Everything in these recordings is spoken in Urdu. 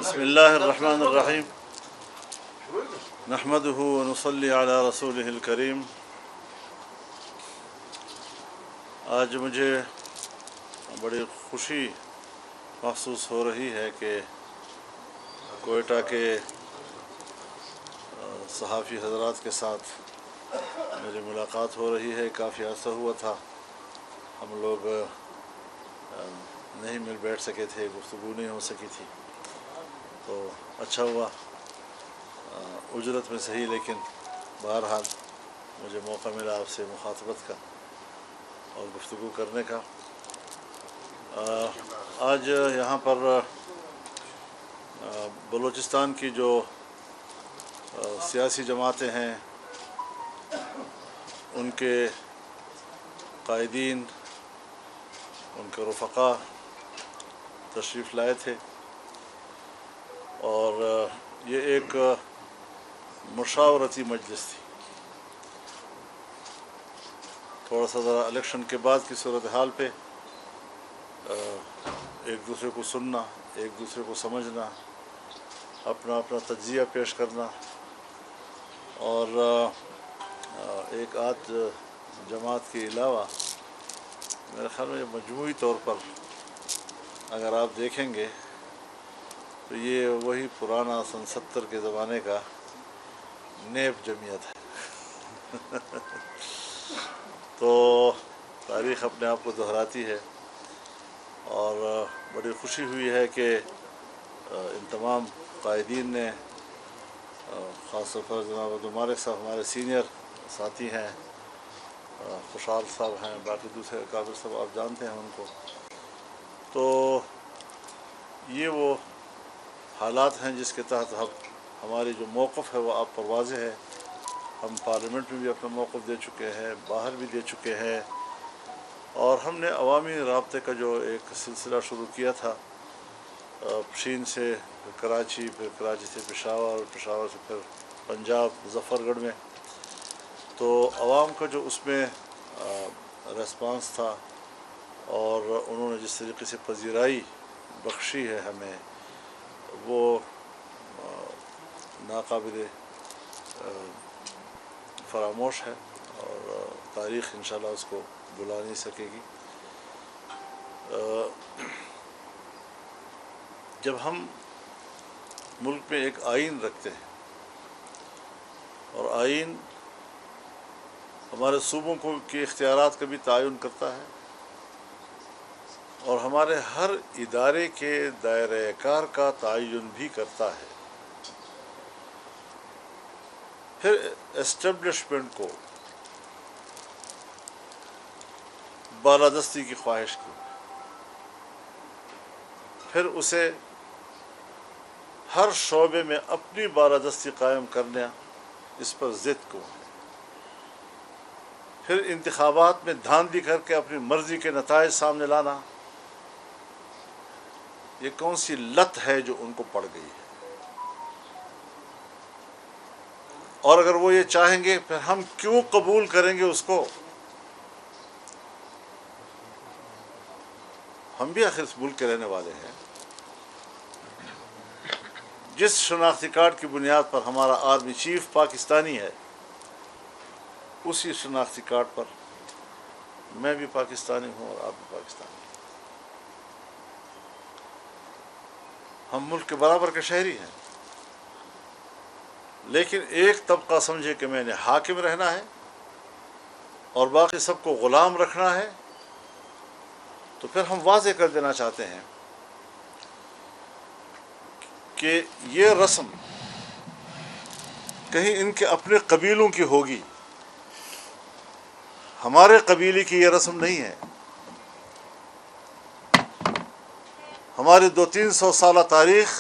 بسم اللہ الرحمن الرحیم نحمده ونصلی علی رسولہ الکریم۔ آج مجھے بڑی خوشی محسوس ہو رہی ہے کہ کوئٹہ کے صحافی حضرات کے ساتھ میری ملاقات ہو رہی ہے۔ کافی عرصہ ہوا تھا، ہم لوگ نہیں مل بیٹھ سکے تھے، گفتگو نہیں ہو سکی تھی، تو اچھا ہوا، اجرت میں صحیح، لیکن بہرحال مجھے موقع ملا آپ سے مخاطبت کا اور گفتگو کرنے کا۔ آج یہاں پر بلوچستان کی جو سیاسی جماعتیں ہیں، ان کے قائدین، ان کے رفقا تشریف لائے تھے، اور یہ ایک مشاورتی مجلس تھی۔ تھوڑا سا ذرا الیکشن کے بعد کی صورتحال پہ ایک دوسرے کو سننا، ایک دوسرے کو سمجھنا، اپنا تجزیہ پیش کرنا، اور ایک آدھ جماعت کے علاوہ میرے خیال میں مجموعی طور پر اگر آپ دیکھیں گے تو یہ وہی پرانا سن 70 کے زمانے کا نیب جمعیت ہے۔ تو تاریخ اپنے آپ کو دہراتی ہے، اور بڑی خوشی ہوئی ہے کہ ان تمام قائدین نے، خاص طور پر جناب عبدالمالک صاحب ہمارے سینئر ساتھی ہیں، خوشحال صاحب ہیں، باقی دوسرے کابر صاحب آپ جانتے ہیں ان کو، تو یہ وہ حالات ہیں جس کے تحت ہماری جو موقف ہے وہ آپ پر واضح ہے۔ ہم پارلیمنٹ میں بھی اپنا موقف دے چکے ہیں، باہر بھی دے چکے ہیں، اور ہم نے عوامی رابطے کا جو ایک سلسلہ شروع کیا تھا، پشین سے پھر کراچی، پھر کراچی سے پشاور، پشاور سے پھر پنجاب ظفر گڑھ میں، تو عوام کا جو اس میں ریسپانس تھا، اور انہوں نے جس طریقے سے پذیرائی بخشی ہے ہمیں، وہ ناقابل فراموش ہے، اور تاریخ انشاءاللہ اس کو بلا نہیں سکے گی۔ جب ہم ملک میں ایک آئین رکھتے ہیں، اور آئین ہمارے صوبوں کے اختیارات کا بھی تعین کرتا ہے، اور ہمارے ہر ادارے کے دائرہ کار کا تعین بھی کرتا ہے، پھر اسٹیبلشمنٹ کو بالادستی کی خواہش کی، پھر اسے ہر شعبے میں اپنی بالادستی قائم کرنا، اس پر ضد کو، پھر انتخابات میں دھاندلی کر کے اپنی مرضی کے نتائج سامنے لانا، یہ کون سی لت ہے جو ان کو پڑ گئی ہے؟ اور اگر وہ یہ چاہیں گے پھر ہم کیوں قبول کریں گے اس کو؟ ہم بھی آخر اس ملک کے رہنے والے ہیں۔ جس شناختی کارڈ کی بنیاد پر ہمارا آرمی چیف پاکستانی ہے، اسی شناختی کارڈ پر میں بھی پاکستانی ہوں اور آپ بھی پاکستانی ہیں۔ ہم ملک کے برابر کے شہری ہیں، لیکن ایک طبقہ سمجھے کہ میں نے حاکم رہنا ہے اور باقی سب کو غلام رکھنا ہے، تو پھر ہم واضح کر دینا چاہتے ہیں کہ یہ رسم کہیں ان کے اپنے قبیلوں کی ہوگی، ہمارے قبیلے کی یہ رسم نہیں ہے۔ ہماری 200-300 سالہ تاریخ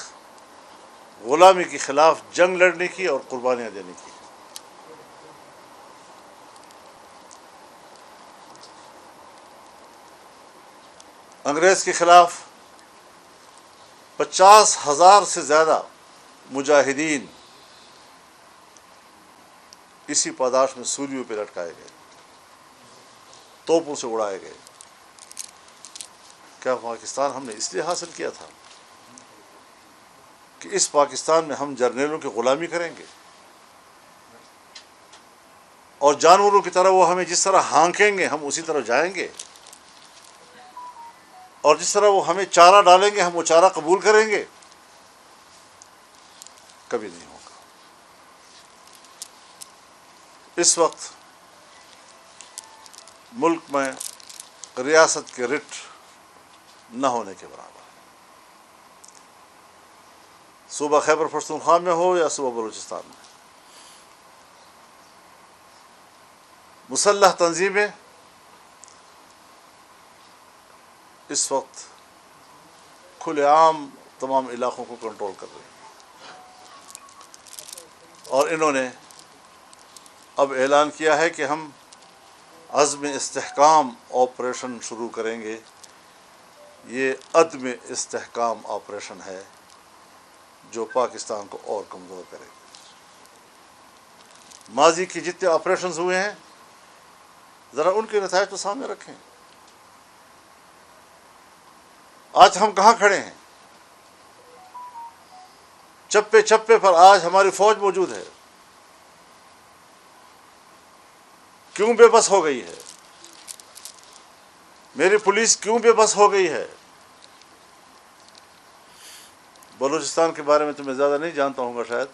غلامی کے خلاف جنگ لڑنے کی اور قربانیاں دینے کی۔ انگریز کے خلاف 50,000 سے زیادہ مجاہدین اسی پاداش میں سولیوں پہ لٹکائے گئے، توپوں سے اڑائے گئے۔ کیا پاکستان ہم نے اس لیے حاصل کیا تھا کہ اس پاکستان میں ہم جرنیلوں کی غلامی کریں گے اور جانوروں کی طرح وہ ہمیں جس طرح ہانکیں گے ہم اسی طرح جائیں گے، اور جس طرح وہ ہمیں چارہ ڈالیں گے ہم وہ چارہ قبول کریں گے؟ کبھی نہیں ہوگا۔ اس وقت ملک میں ریاست کے رٹ نہ ہونے کے برابر ہے، صوبہ خیبر پختونخوا میں ہو یا صوبہ بلوچستان میں۔ مسلح تنظیمیں اس وقت کھلے عام تمام علاقوں کو کنٹرول کر رہی ہیں، اور انہوں نے اب اعلان کیا ہے کہ ہم عزم استحکام آپریشن شروع کریں گے۔ یہ عدم استحکام آپریشن ہے جو پاکستان کو اور کمزور کرے گا۔ ماضی کے جتنے آپریشنز ہوئے ہیں ذرا ان کے نتائج تو سامنے رکھیں۔ آج ہم کہاں کھڑے ہیں؟ چپے چپے پر آج ہماری فوج موجود ہے۔ کیوں بے بس ہو گئی ہے؟ میری پولیس کیوں بے بس ہو گئی ہے؟ بلوچستان کے بارے میں تو میں زیادہ نہیں جانتا ہوں گا شاید،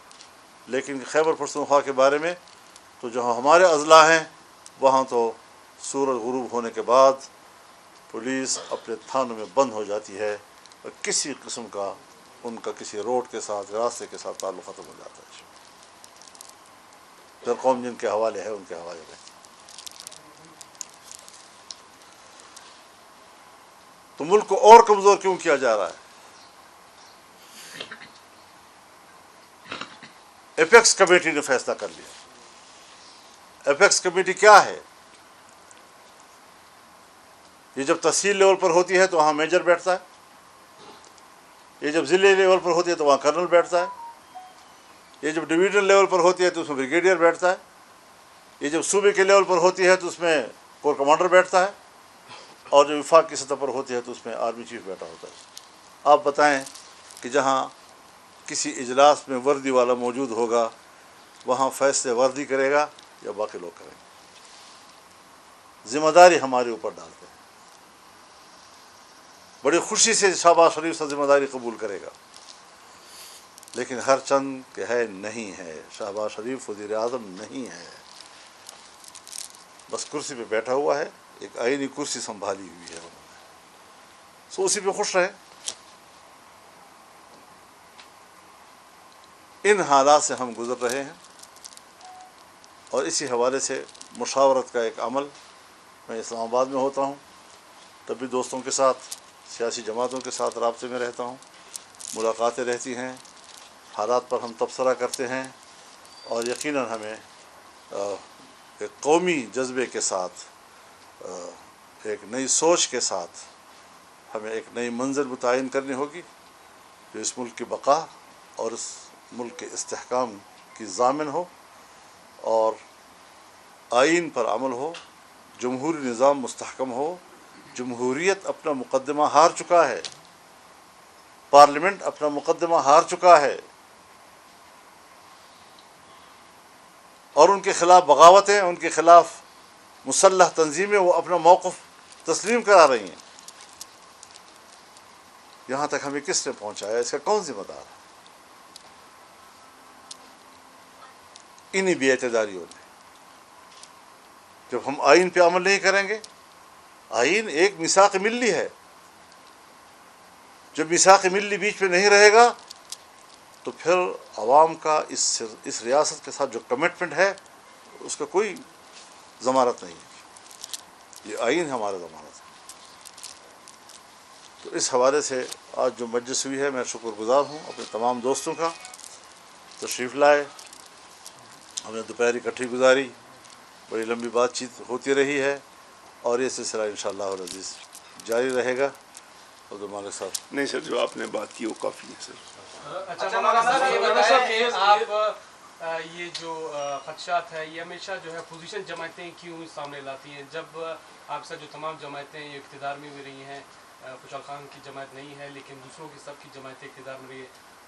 لیکن خیبر پختونخوا کے بارے میں تو جہاں ہمارے اضلاع ہیں وہاں تو سورج غروب ہونے کے بعد پولیس اپنے تھانوں میں بند ہو جاتی ہے اور کسی قسم کا ان کا کسی روڈ کے ساتھ راستے کے ساتھ تعلق ختم ہو جاتا ہے۔ پھر قوم جن کے حوالے ہے ان کے حوالے رہے۔ تو ملک کو اور کمزور کیوں کیا جا رہا ہے؟ ایپیکس کمیٹی نے فیصلہ کر لیا۔ ایپیکس کمیٹی کیا ہے؟ یہ جب تحصیل لیول پر ہوتی ہے تو وہاں میجر بیٹھتا ہے، یہ جب ضلع لیول پر ہوتی ہے تو وہاں کرنل بیٹھتا ہے، یہ جب ڈویژن لیول پر ہوتی ہے تو اس میں بریگیڈیئر بیٹھتا ہے، یہ جب صوبے کے لیول پر ہوتی ہے تو اس میں کور کمانڈر بیٹھتا ہے، اور جو وفاق کی سطح پر ہوتی ہے تو اس میں آرمی چیف بیٹھا ہوتا ہے۔ آپ بتائیں کہ جہاں کسی اجلاس میں وردی والا موجود ہوگا وہاں فیصلے وردی کرے گا یا باقی لوگ کریں گے؟ ذمہ داری ہمارے اوپر ڈالتے ہیں۔ بڑی خوشی سے شہباز شریف سے ذمہ داری قبول کرے گا، لیکن ہر چند کہ ہے نہیں ہے، شہباز شریف وزیر اعظم نہیں ہے، بس کرسی پہ بیٹھا ہوا ہے، ایک آئینی کرسی سنبھالی ہوئی ہے انہوں نے، سو اسی پہ خوش رہے۔ ان حالات سے ہم گزر رہے ہیں، اور اسی حوالے سے مشاورت کا ایک عمل، میں اسلام آباد میں ہوتا ہوں تب بھی دوستوں کے ساتھ سیاسی جماعتوں کے ساتھ رابطے میں رہتا ہوں، ملاقاتیں رہتی ہیں، حالات پر ہم تبصرہ کرتے ہیں، اور یقیناً ہمیں ایک قومی جذبے کے ساتھ، ایک نئی سوچ کے ساتھ ہمیں ایک نئی منزل متعین کرنی ہوگی جو اس ملک کی بقا اور اس ملک کے استحکام کی ضامن ہو، اور آئین پر عمل ہو، جمہوری نظام مستحکم ہو۔ جمہوریت اپنا مقدمہ ہار چکا ہے، پارلیمنٹ اپنا مقدمہ ہار چکا ہے، اور ان کے خلاف بغاوتیں، ان کے خلاف مسلح تنظیمیں وہ اپنا موقف تسلیم کرا رہی ہیں۔ یہاں تک ہمیں کس نے پہنچایا؟ اس کا کون ذمہ دار ہے؟ انہی بے اعتداریوں نے۔ جب ہم آئین پہ عمل نہیں کریں گے، آئین ایک میثاق ملی ہے، جب میثاق ملی بیچ میں نہیں رہے گا تو پھر عوام کا اس ریاست کے ساتھ جو کمٹمنٹ ہے اس کا کوئی ضمانت نہیں ہے۔ یہ آئین ہمارا ضمانت ہے۔ تو اس حوالے سے آج جو مجلس ہوئی ہے میں شکر گزار ہوں اپنے تمام دوستوں کا، تشریف لائے، ہم نے دوپہر اکٹھی گزاری، بڑی لمبی بات چیت ہوتی رہی ہے، اور یہ سلسلہ انشاءاللہ العزیز جاری رہے گا۔ عبد المالک صاحب، نہیں سر، جو آپ نے بات کی وہ کافی ہے سر۔ اچھا مولانا صاحب، یہ بتائیں کہ آپ یہ جو خدشات ہے یہ ہمیشہ جو ہے پوزیشن جماعتیں کیوں سامنے لاتی ہیں، جب آپ سے جو تمام جماعتیں یہ اقتدار میں بھی رہی ہیں، خوشحال خان کی جماعت نہیں ہے لیکن دوسروں کی سب کی جماعتیں اقتدار میں رہی ہے،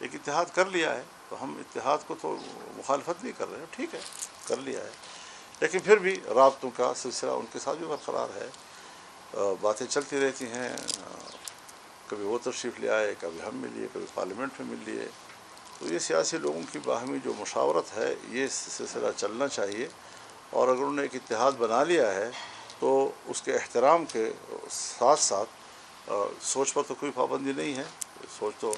ایک اتحاد کر لیا ہے تو ہم اتحاد کو تو مخالفت نہیں کر رہے ہیں، ٹھیک ہے کر لیا ہے، لیکن پھر بھی رابطوں کا سلسلہ ان کے ساتھ بھی برقرار ہے، باتیں چلتی رہتی ہیں، کبھی وہ تشریف لے آئے، کبھی ہم ملیے، کبھی پارلیمنٹ میں مل لیے، تو یہ سیاسی لوگوں کی باہمی جو مشاورت ہے یہ سلسلہ چلنا چاہیے، اور اگر انہوں نے ایک اتحاد بنا لیا ہے تو اس کے احترام کے ساتھ ساتھ سوچ پر تو کوئی پابندی نہیں ہے، سوچ تو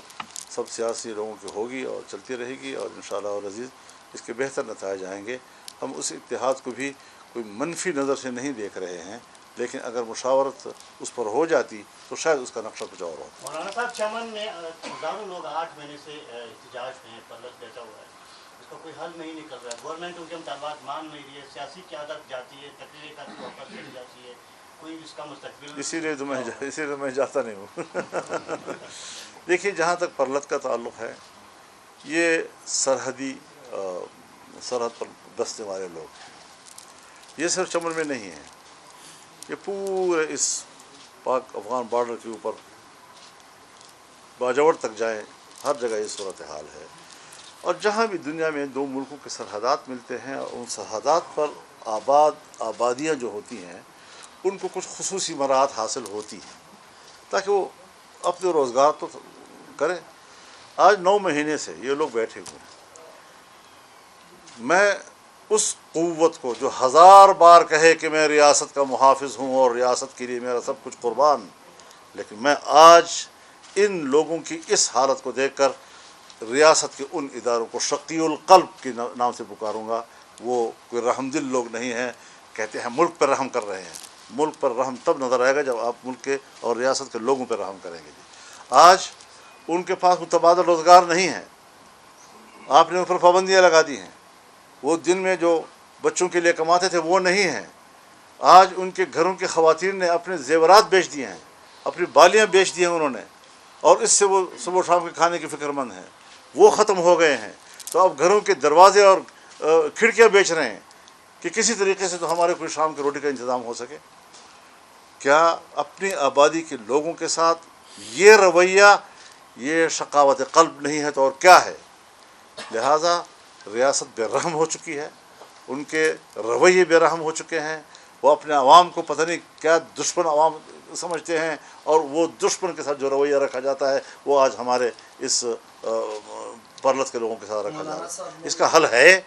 سب سیاسی لوگوں کی ہوگی اور چلتی رہے گی، اور انشاءاللہ اور عزیز اس کے بہتر نتائج آئیں گے۔ ہم اس اتحاد کو بھی کوئی منفی نظر سے نہیں دیکھ رہے ہیں، لیکن اگر مشاورت اس پر ہو جاتی تو شاید اس کا نقشہ کچھ اور ہوتا۔ مولانا صاحب، چمن میں ہزاروں لوگ 8 مہینے سے احتجاج میں پرلت بیٹھا ہوا ہے، اس کا کوئی حل نہیں نکل رہا ہے، گورنمنٹ ان کے مطالبات مان نہیں رہی ہے، سیاسی قیادت جاتی ہے، تقریر کا واپس چلی جاتی ہے، کوئی اس کا مستقبل اسی لیے میں جاتا نہیں ہوں۔ دیکھیے جہاں تک پرلت کا تعلق ہے، یہ سرحد پر بسنے والے لوگ ہیں، یہ صرف چمن میں نہیں ہیں، یہ پورے اس پاک افغان بارڈر کے اوپر باجوڑ تک جائیں، ہر جگہ یہ صورتحال ہے، اور جہاں بھی دنیا میں دو ملکوں کے سرحدات ملتے ہیں اور ان سرحدات پر آبادیاں جو ہوتی ہیں ان کو کچھ خصوصی مراحت حاصل ہوتی ہیں تاکہ وہ اپنے روزگار تو کریں۔ آج 9 مہینے سے یہ لوگ بیٹھے ہوئے ہیں، میں اس قوت کو جو 1000 بار کہے کہ میں ریاست کا محافظ ہوں اور ریاست کے لیے میرا سب کچھ قربان، لیکن میں آج ان لوگوں کی اس حالت کو دیکھ کر ریاست کے ان اداروں کو شقی القلب کے نام سے پکاروں گا۔ وہ کوئی رحم دل لوگ نہیں ہیں، کہتے ہیں ملک پر رحم کر رہے ہیں، ملک پر رحم تب نظر آئے گا جب آپ ملک کے اور ریاست کے لوگوں پر رحم کریں گے۔ آج ان کے پاس متبادل روزگار نہیں ہے، آپ نے ان پر پابندیاں لگا دی ہیں، وہ دن میں جو بچوں کے لیے کماتے تھے وہ نہیں ہیں، آج ان کے گھروں کی خواتین نے اپنے زیورات بیچ دیے ہیں، اپنی بالیاں بیچ دی ہیں انہوں نے، اور اس سے وہ صبح و شام کے کھانے کی فکر مند ہیں، وہ ختم ہو گئے ہیں، تو اب گھروں کے دروازے اور کھڑکیاں بیچ رہے ہیں کہ کسی طریقے سے تو ہمارے کوئی شام کی روٹی کا انتظام ہو سکے۔ کیا اپنی آبادی کے لوگوں کے ساتھ یہ رویہ، یہ شقاوت قلب نہیں ہے تو اور کیا ہے؟ لہٰذا ریاست بے رحم ہو چکی ہے، ان کے رویے بے رحم ہو چکے ہیں، وہ اپنے عوام کو پتہ نہیں کیا دشمن عوام سمجھتے ہیں، اور وہ دشمن کے ساتھ جو رویہ رکھا جاتا ہے وہ آج ہمارے اس پرلت کے لوگوں کے ساتھ رکھا جاتا ہے۔ اس کا حل ہے،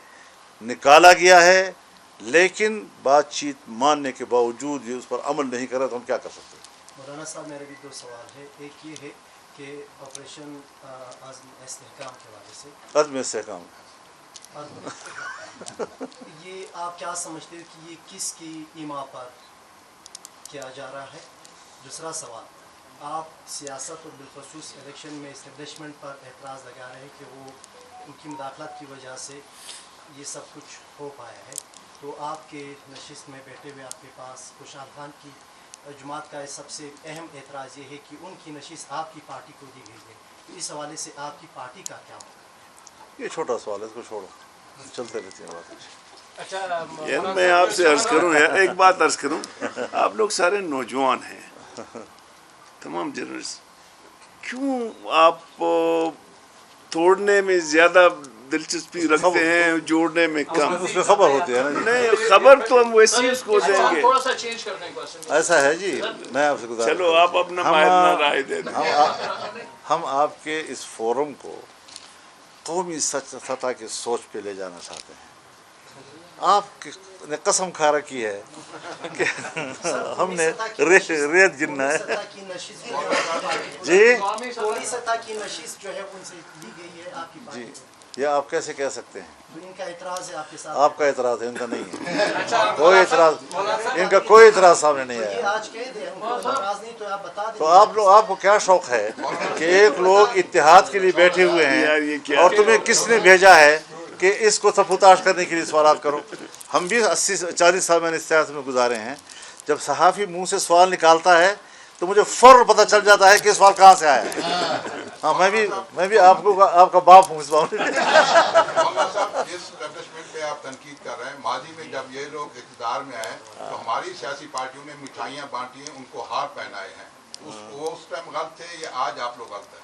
نکالا گیا ہے، لیکن بات چیت ماننے کے باوجود یہ اس پر عمل نہیں کر رہا تو ہم کیا کر سکتے ہیں؟ مولانا صاحب، میرے بھی 2 سوال ہے، ایک یہ ہے کہ آپریشن عزم استحکام کے حوالے سے عدم استحکام یہ آپ کیا سمجھتے ہیں کہ یہ کس کی ایما پر کیا جا رہا ہے؟ دوسرا سوال، آپ سیاست اور بالخصوص الیکشن میں اسٹیبلشمنٹ پر اعتراض لگا رہے ہیں کہ وہ ان کی مداخلت کی وجہ سے یہ سب کچھ ہو پایا ہے، تو آپ کے نشست میں بیٹھے ہوئے آپ کے پاس خوشحال خان کی جماعت کا سب سے اہم اعتراض یہ ہے کہ ان کی نشست آپ کی پارٹی کو دی گئی ہے، اس حوالے سے آپ کی پارٹی کا کیا ہوگا؟ یہ چھوٹا سوال ہے، اس کو چھوڑو، چلتے رہتی ہیں بات۔ اچھا یار میں آپ سے عرض کروں، یار ایک بات عرض کروں، آپ لوگ سارے نوجوان ہیں، تمام جرنلسٹ، کیوں آپ توڑنے میں زیادہ دلچسپی رکھتے ہیں، جوڑنے میں کم؟ اس میں خبر ہوتی ہے نا جی۔ نہیں، خبر تو ہم ویسی اس کو دیں گے۔ تھوڑا سا چینج کر دیں کوسچن۔ ایسا ہے جی، میں آپ سے گزارش چلو آپ اپنا ماہرانہ رائے دے دیں۔ ہم آپ کے اس فورم کو قومی سطح کی سوچ پہ لے جانا چاہتے ہیں۔ آپ نے قسم کھا رکھی ہے کہ ہم نے ریت گننا ہے جی قومی سطح کی نشست جو ہے ان سے لی گئی ہے آپ کی جی، پارٹی، یہ آپ کیسے کہہ سکتے ہیں؟ تو ان کا اعتراض ہے آپ کے ساتھ؟ آپ کا اعتراض ہے، ان کا نہیں ہے، کوئی اعتراض، ان کا کوئی اعتراض سامنے نہیں یہ آیا۔ آج کہہ دیں، ان کو اعتراض نہیں تو آپ بتا دیں۔ تو آپ کو کیا شوق ہے کہ ایک لوگ اتحاد کے لیے بیٹھے ہوئے ہیں اور تمہیں کس نے بھیجا ہے کہ اس کو سفوتاش کرنے کے لیے سوالات کرو؟ ہم بھی 40 سال میں نے اس سیاست میں گزارے ہیں، جب صحافی منہ سے سوال نکالتا ہے تو مجھے فوراً پتہ چل جاتا ہے کہ سوال کہاں سے آیا ہے۔ ہاں، میں بھی آپ کا باپ ہوں اس معاملے میں۔ مولانا صاحب، جس اسٹیبلشمنٹ پہ آپ تنقید کر رہے ہیں، ماضی میں جب یہ لوگ اقتدار میں آئے تو ہماری سیاسی پارٹیوں نے مٹھائیاں بانٹی ہیں، ان کو ہار پہنائے ہیں، وہ اس ٹائم غلط تھے یا آج آپ لوگ غلط ہیں؟